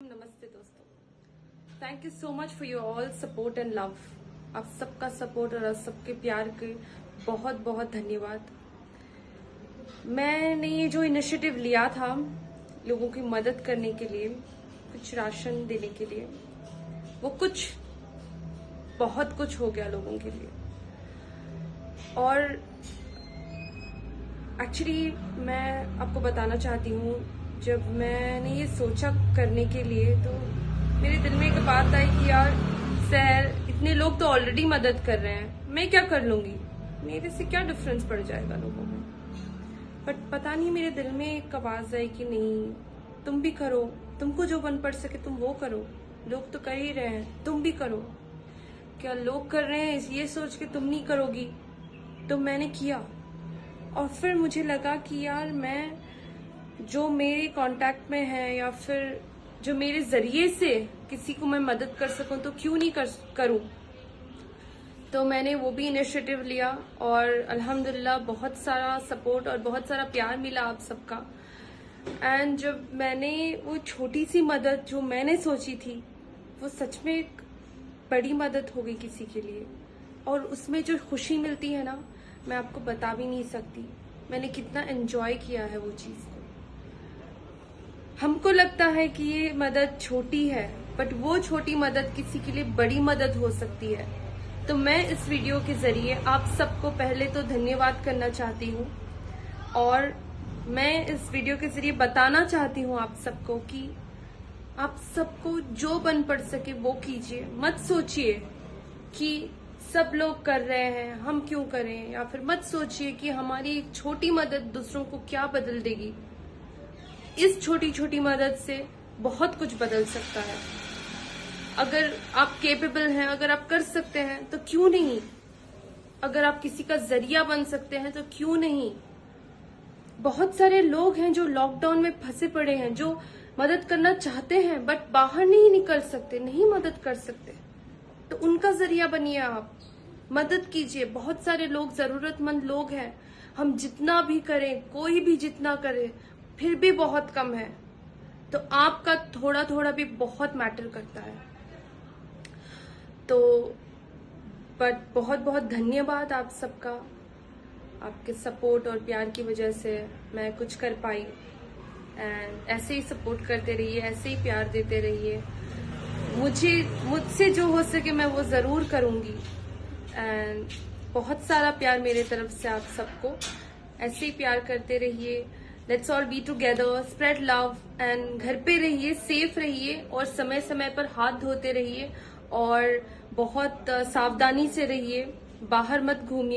नमस्ते दोस्तों, thank you so much for your all support and love. आप सबका सपोर्ट और आप सबके प्यार के बहुत बहुत धन्यवाद। मैंने ये जो इनिशिएटिव लिया था लोगों की मदद करने के लिए, कुछ राशन देने के लिए, वो कुछ बहुत कुछ हो गया लोगों के लिए। और एक्चुअली मैं आपको बताना चाहती हूँ, जब मैंने ये सोचा करने के लिए तो मेरे दिल में एक बात आई कि यार सर, इतने लोग तो ऑलरेडी मदद कर रहे हैं, मैं क्या कर लूंगी, मेरे से क्या डिफरेंस पड़ जाएगा लोगों में। बट पता नहीं मेरे दिल में एक आवाज आई कि नहीं, तुम भी करो, तुमको जो बन पड़ सके तुम वो करो, लोग तो कर ही रहे हैं, तुम भी करो। क्या लोग कर रहे हैं ये सोच के तुम नहीं करोगी? तो मैंने किया और फिर मुझे लगा कि यार मैं जो मेरे कांटेक्ट में है या फिर जो मेरे जरिए से किसी को मैं मदद कर सकूं तो क्यों नहीं करूं। तो मैंने वो भी इनिशिएटिव लिया और अल्हम्दुलिल्लाह बहुत सारा सपोर्ट और बहुत सारा प्यार मिला आप सबका। एंड जब मैंने वो छोटी सी मदद जो मैंने सोची थी वो सच में एक बड़ी मदद हो गई किसी के लिए, और उसमें जो खुशी मिलती है ना, मैं आपको बता भी नहीं सकती। मैंने कितना एंजॉय किया है वो चीज को। हमको लगता है कि ये मदद छोटी है, बट वो छोटी मदद किसी के लिए बड़ी मदद हो सकती है। तो मैं इस वीडियो के जरिए आप सबको पहले तो धन्यवाद करना चाहती हूँ, और मैं इस वीडियो के जरिए बताना चाहती हूँ आप सबको कि आप सबको जो बन पड़ सके वो कीजिए। मत सोचिए कि सब लोग कर रहे हैं हम क्यों करें, या फिर मत सोचिए कि हमारी एक छोटी मदद दूसरों को क्या बदल देगी। इस छोटी छोटी मदद से बहुत कुछ बदल सकता है। अगर आप केपेबल हैं, अगर आप कर सकते हैं तो क्यों नहीं। अगर आप किसी का जरिया बन सकते हैं तो क्यों नहीं। बहुत सारे लोग हैं जो लॉकडाउन में फंसे पड़े हैं, जो मदद करना चाहते हैं बट बाहर नहीं निकल सकते, नहीं मदद कर सकते, तो उनका जरिया बनिए आप, मदद कीजिए। बहुत सारे लोग, जरूरतमंद लोग हैं। हम जितना भी करें, कोई भी जितना करे, फिर भी बहुत कम है। तो आपका थोड़ा थोड़ा भी बहुत मैटर करता है। तो बट बहुत बहुत धन्यवाद आप सबका। आपके सपोर्ट और प्यार की वजह से मैं कुछ कर पाई। एंड ऐसे ही सपोर्ट करते रहिए, ऐसे ही प्यार देते रहिए। मुझसे जो हो सके मैं वो जरूर करूंगी। एंड बहुत सारा प्यार मेरे तरफ से आप सबको। ऐसे ही प्यार करते रहिए। Let's all be together, spread love, and घर पे रहिए, सेफ रहिए, और समय समय पर हाथ धोते रहिए, और बहुत सावधानी से रहिए, बाहर मत घूमिए।